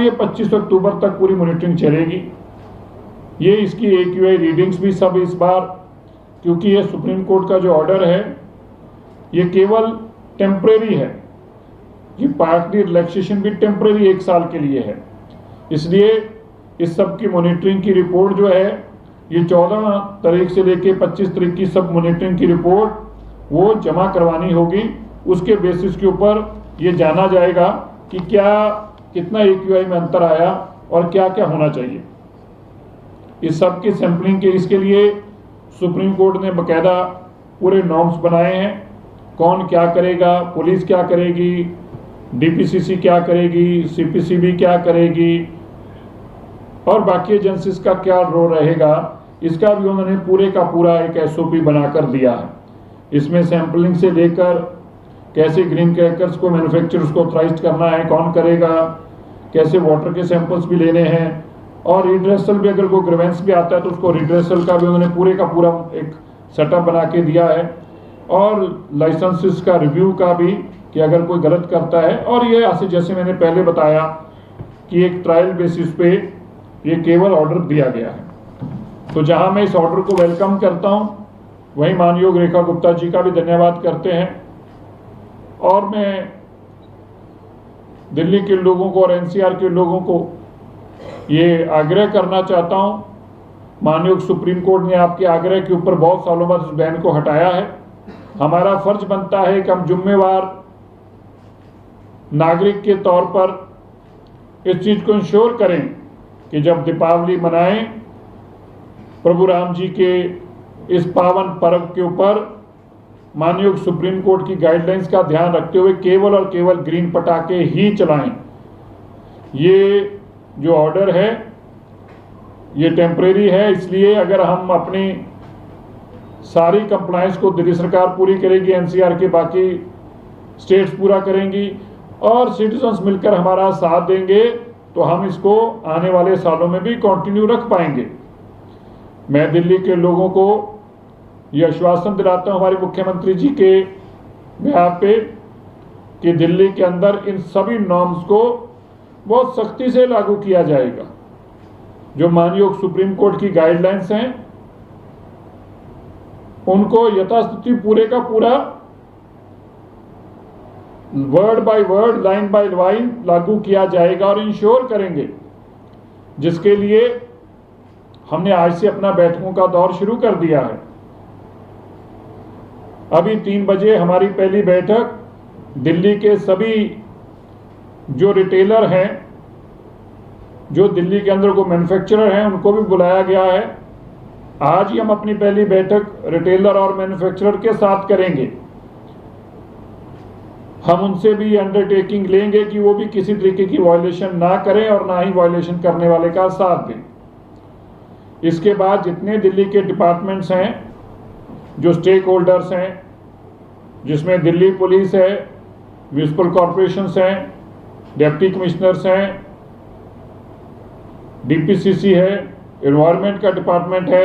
ये 25 अक्टूबर तक पूरी मॉनिटरिंग चलेगी। ये इसकी AQI रीडिंग्स भी सब इस बार, क्योंकि ये सुप्रीम कोर्ट का जो ऑर्डर है ये केवल टेम्परेरी है, ये पार्टली रिलैक्सेशन भी टेम्परेरी 1 साल के लिए है, इसलिए इस सब की मॉनिटरिंग की रिपोर्ट जो है ये 14 तारीख से लेके 25 तारीख की सब मॉनिटरिंग की रिपोर्ट वो जमा करवानी होगी। उसके बेसिस के ऊपर ये जाना जाएगा कि कितना AQI में अंतर आया और क्या क्या होना चाहिए। इस सब की सैंपलिंग के इसके लिए सुप्रीम कोर्ट ने बकायदा पूरे नॉर्म्स बनाए हैं, कौन क्या करेगा, पुलिस क्या करेगी, DPCC क्या करेगी, CPCB क्या करेगी और बाकी एजेंसीज का क्या रोल रहेगा, इसका भी उन्होंने पूरे का पूरा एक SOP बनाकर दिया है। इसमें सैंपलिंग से लेकर कैसे ग्रीन क्रैकर्स को मैन्युफैक्चरर्स को ऑथराइज्ड करना है, कौन करेगा, कैसे वाटर के सैंपल्स भी लेने हैं और रिड्रेसल भी, अगर कोई ग्रीवेंस भी आता है तो उसको रिड्रेसल का भी उन्होंने पूरे का पूरा एक सेटअप बना के दिया है और लाइसेंसेस का रिव्यू का भी कि अगर कोई गलत करता है। और ये ऐसे जैसे मैंने पहले बताया कि एक ट्रायल बेसिस पे ये केवल ऑर्डर दिया गया है। तो जहां मैं इस ऑर्डर को वेलकम करता हूं, वहीं मानयोग रेखा गुप्ता जी का भी धन्यवाद करते हैं और मैं दिल्ली के लोगों को और NCR के लोगों को ये आग्रह करना चाहता हूं, मानयोग सुप्रीम कोर्ट ने आपके आग्रह के ऊपर बहुत सालों बाद इस बैन को हटाया है। हमारा फर्ज बनता है कि हम जिम्मेवार नागरिक के तौर पर इस चीज को इंश्योर करें कि जब दीपावली मनाएं, प्रभु राम जी के इस पावन पर्व के ऊपर मानयोग सुप्रीम कोर्ट की गाइडलाइंस का ध्यान रखते हुए केवल और केवल ग्रीन पटाखे ही चलाएं। ये जो ऑर्डर है ये टेम्परेरी है, इसलिए अगर हम अपनी सारी कंप्लायंस को दिल्ली सरकार पूरी करेगी, NCR के बाकी स्टेट्स पूरा करेंगी और सिटीजन्स मिलकर हमारा साथ देंगे तो हम इसको आने वाले सालों में भी कंटिन्यू रख पाएंगे। मैं दिल्ली के लोगों को ये आश्वासन दिलाता हूं हमारे मुख्यमंत्री जी के बिहाफ पे कि दिल्ली के अंदर इन सभी नॉर्म्स को बहुत सख्ती से लागू किया जाएगा। जो मानयोग सुप्रीम कोर्ट की गाइडलाइंस हैं उनको यथास्थिति पूरे का पूरा word by word, line by line लागू किया जाएगा और इंश्योर करेंगे, जिसके लिए हमने आज से अपना बैठकों का दौर शुरू कर दिया है। अभी 3 बजे हमारी पहली बैठक दिल्ली के सभी जो रिटेलर हैं, जो दिल्ली के अंदर को मैन्युफैक्चरर हैं, उनको भी बुलाया गया है। आज ही हम अपनी पहली बैठक रिटेलर और मैन्युफैक्चरर के साथ करेंगे। हम उनसे भी अंडरटेकिंग लेंगे कि वो भी किसी तरीके की वायलेशन ना करें और ना ही वायलेशन करने वाले का साथ दें। इसके बाद जितने दिल्ली के डिपार्टमेंट्स हैं, जो स्टेक होल्डर्स हैं, जिसमें दिल्ली पुलिस है, म्यूनिसिपल कॉरपोरेशंस हैं, डिप्टी कमिश्नर्स हैं, DPCC है, एनवायरनमेंट का डिपार्टमेंट है,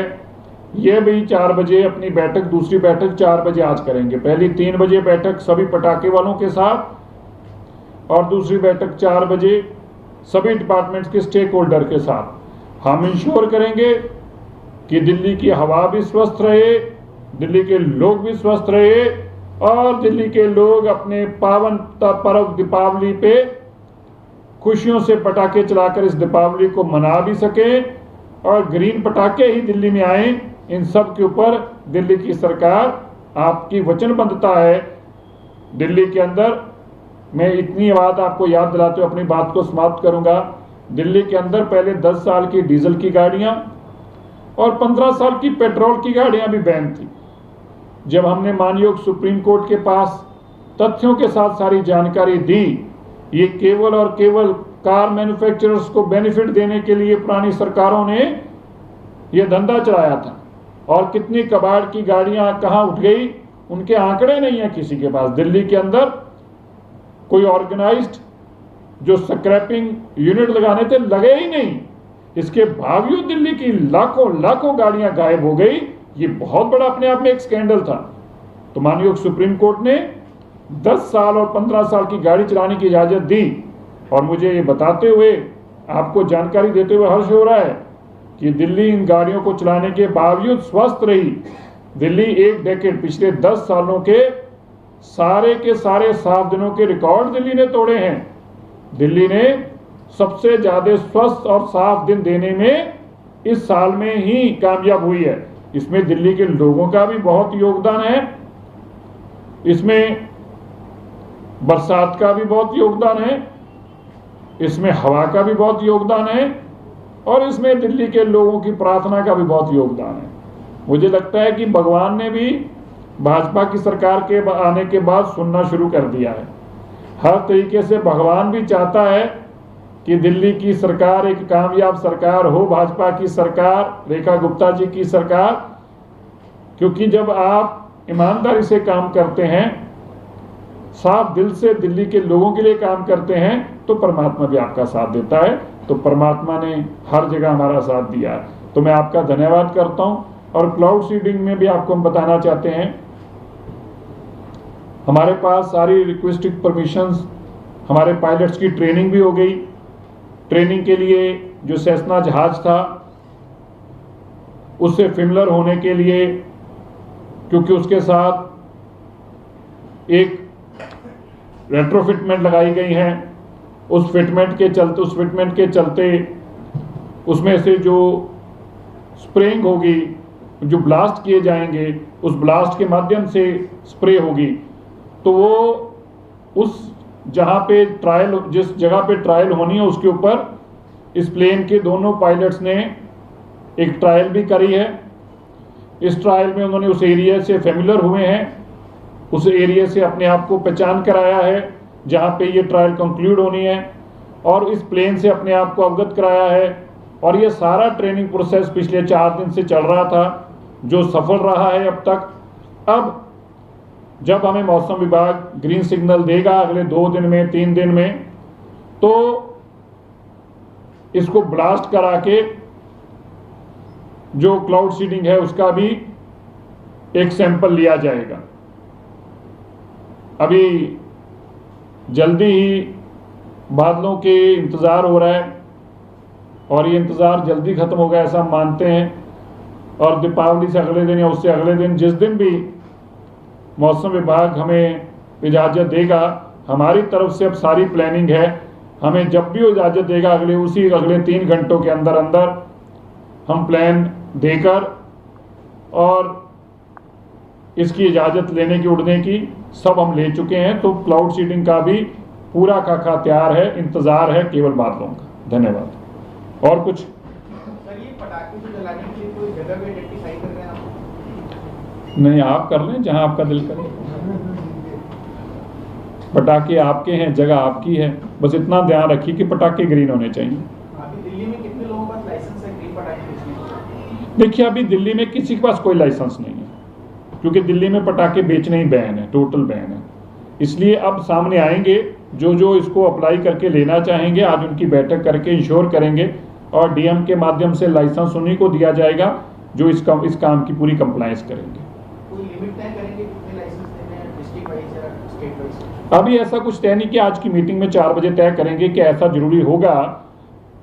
ये भी 4 बजे अपनी बैठक, दूसरी बैठक 4 बजे आज करेंगे। पहली 3 बजे बैठक सभी पटाखे वालों के साथ और दूसरी बैठक 4 बजे सभी डिपार्टमेंट्स के स्टेक होल्डर के साथ। हम इंश्योर करेंगे कि दिल्ली की हवा भी स्वस्थ रहे, दिल्ली के लोग भी स्वस्थ रहे और दिल्ली के लोग अपने पावन पर्व दीपावली पे खुशियों से पटाखे चलाकर इस दीपावली को मना भी सकें और ग्रीन पटाखे ही दिल्ली में आए। इन सब के ऊपर दिल्ली की सरकार आपकी वचनबद्धता है। दिल्ली के अंदर मैं इतनी बात आपको याद दिलाते हुए अपनी बात को समाप्त करूंगा। दिल्ली के अंदर पहले 10 साल की डीजल की गाड़ियां और 15 साल की पेट्रोल की गाड़ियां भी बैन थी। जब हमने मानयोग सुप्रीम कोर्ट के पास तथ्यों के साथ सारी जानकारी दी, ये केवल और केवल कार मैन्युफैक्चरर्स को बेनिफिट देने के लिए पुरानी सरकारों ने ये धंधा चलाया था और कितनी कबाड़ की गाड़ियां कहां उठ गई उनके आंकड़े नहीं है किसी के पास। दिल्ली के अंदर कोई ऑर्गेनाइज्ड जो स्क्रैपिंग यूनिट लगाने थे लगे ही नहीं, इसके बावजूद दिल्ली की लाखों गाड़ियां गायब हो गई। ये बहुत बड़ा अपने आप में एक स्कैंडल था। तो मानयोग सुप्रीम कोर्ट ने 10 साल और 15 साल की गाड़ी चलाने की इजाजत दी और मुझे ये बताते हुए आपको जानकारी देते हुए हर्ष हो रहा है कि दिल्ली इन गाड़ियों को चलाने के बावजूद स्वस्थ रही। दिल्ली एक डेकेड, पिछले 10 सालों के सारे साफ दिनों के रिकॉर्ड दिल्ली ने तोड़े हैं। दिल्ली ने सबसे ज्यादा स्वस्थ और साफ दिन देने में इस साल में ही कामयाब हुई है। इसमें दिल्ली के लोगों का भी बहुत योगदान है, इसमें बरसात का भी बहुत योगदान है, इसमें हवा का भी बहुत योगदान है और इसमें दिल्ली के लोगों की प्रार्थना का भी बहुत योगदान है। मुझे लगता है कि भगवान ने भी भाजपा की सरकार के आने के बाद सुनना शुरू कर दिया है। हर तरीके से भगवान भी चाहता है कि दिल्ली की सरकार एक कामयाब सरकार हो, भाजपा की सरकार, रेखा गुप्ता जी की सरकार, क्योंकि जब आप ईमानदारी से काम करते हैं, साफ दिल से दिल्ली के लोगों के लिए काम करते हैं, तो परमात्मा भी आपका साथ देता है। तो परमात्मा ने हर जगह हमारा साथ दिया है, तो मैं आपका धन्यवाद करता हूं। और क्लाउड सीडिंग में भी आपको हम बताना चाहते हैं, हमारे पास सारी रिक्वेस्टेड परमिशंस, हमारे पायलट्स की ट्रेनिंग भी हो गई। ट्रेनिंग के लिए जो सेस्ना जहाज था उससे फेमिलियर होने के लिए, क्योंकि उसके साथ एक रेट्रोफिटमेंट लगाई गई है, उस फिटमेंट के चलते उसमें से जो स्प्रेइंग होगी, जो ब्लास्ट किए जाएंगे, उस ब्लास्ट के माध्यम से स्प्रे होगी, तो वो उस जिस जगह पे ट्रायल होनी है उसके ऊपर इस प्लेन के दोनों पायलट्स ने एक ट्रायल भी करी है। इस ट्रायल में उन्होंने उस एरिया से फेमिलियर हुए हैं, उस एरिया से अपने आप को पहचान कराया है जहां पे ये ट्रायल कंक्लूड होनी है, और इस प्लेन से अपने आप को अवगत कराया है। और ये सारा ट्रेनिंग प्रोसेस पिछले 4 दिन से चल रहा था, जो सफल रहा है अब तक। अब जब हमें मौसम विभाग ग्रीन सिग्नल देगा अगले 2 दिन में, 3 दिन में, तो इसको ब्लास्ट करा के जो क्लाउड सीडिंग है उसका भी एक सैंपल लिया जाएगा। अभी जल्दी ही बादलों के इंतज़ार हो रहा है और ये इंतज़ार जल्दी ख़त्म होगा ऐसा हम मानते हैं। और दीपावली से अगले दिन या उससे अगले दिन, जिस दिन भी मौसम विभाग हमें इजाज़त देगा, हमारी तरफ से अब सारी प्लानिंग है। हमें जब भी वो इजाज़त देगा अगले 3 घंटों के अंदर अंदर हम प्लान देकर और इसकी इजाज़त लेने की, उड़ने की सब हम ले चुके हैं। तो क्लाउड सीडिंग का भी पूरा खाका तैयार है, इंतज़ार है केवल बादलों का। धन्यवाद। और कुछ सर, ये पटाखे जो जलाने के लिए कोई जगह भी आइडेंटिफाई कर रहे हैं आप? नहीं, आप कर लें जहां आपका दिल करे। पटाखे आपके हैं, जगह आपकी है, बस इतना ध्यान रखिए कि पटाखे ग्रीन होने चाहिए। अभी दिल्ली में कितने लोगों का लाइसेंस है ग्रीन पटाखे बेचने का? देखिए, अभी दिल्ली में किसी के पास कोई लाइसेंस नहीं है, क्योंकि दिल्ली में पटाखे बेचने ही बैन है, टोटल बैन है। इसलिए अब सामने आएंगे जो इसको अप्लाई करके लेना चाहेंगे, आज उनकी बैठक करके इंश्योर करेंगे और डीएम के माध्यम से लाइसेंस उन्हीं को दिया जाएगा जो इस काम की पूरी कंप्लायंस करेंगे। कोई लिमिट तय करेंगे कितने लाइसेंस देने हैं, डिस्ट्रिक्ट वाइज या स्टेट वाइज? अभी ऐसा कुछ तय नहीं कि आज की मीटिंग में 4 बजे तय करेंगे कि ऐसा जरूरी होगा।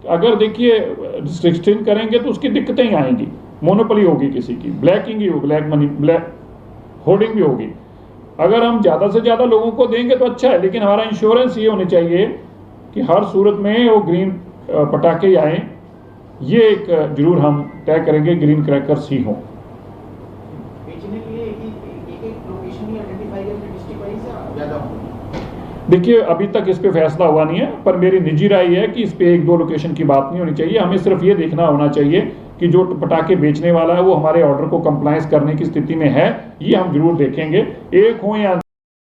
अगर देखिए रिस्ट्रिक्शन करेंगे तो उसकी दिक्कतें ही आएंगी, मोनोपोली होगी किसी की, ब्लैकिंग ही होगी, ब्लैक मनी, ब्लैक होर्डिंग भी होगी। अगर हम ज़्यादा से ज़्यादा लोगों को देंगे तो अच्छा है, लेकिन हमारा इंश्योरेंस ये होनी चाहिए कि हर सूरत में वो ग्रीन पटाखे आए, ये एक जरूर हम तय करेंगे ग्रीन क्रैकर्स ही हों। बेचने के लिए एक लोकेशन ही आइडेंटिफाई करके डिस्ट्रिक्ट वाइज या ज़्यादा होंगे? देखिए, अभी तक इस पे फैसला हुआ नहीं है, पर मेरी निजी राय है कि इस पे 1-2 लोकेशन की बात नहीं होनी चाहिए। हमें सिर्फ ये देखना होना चाहिए कि जो पटाखे बेचने वाला है वो हमारे ऑर्डर को कंप्लायंस करने की स्थिति में है, ये हम जरूर देखेंगे, एक हो या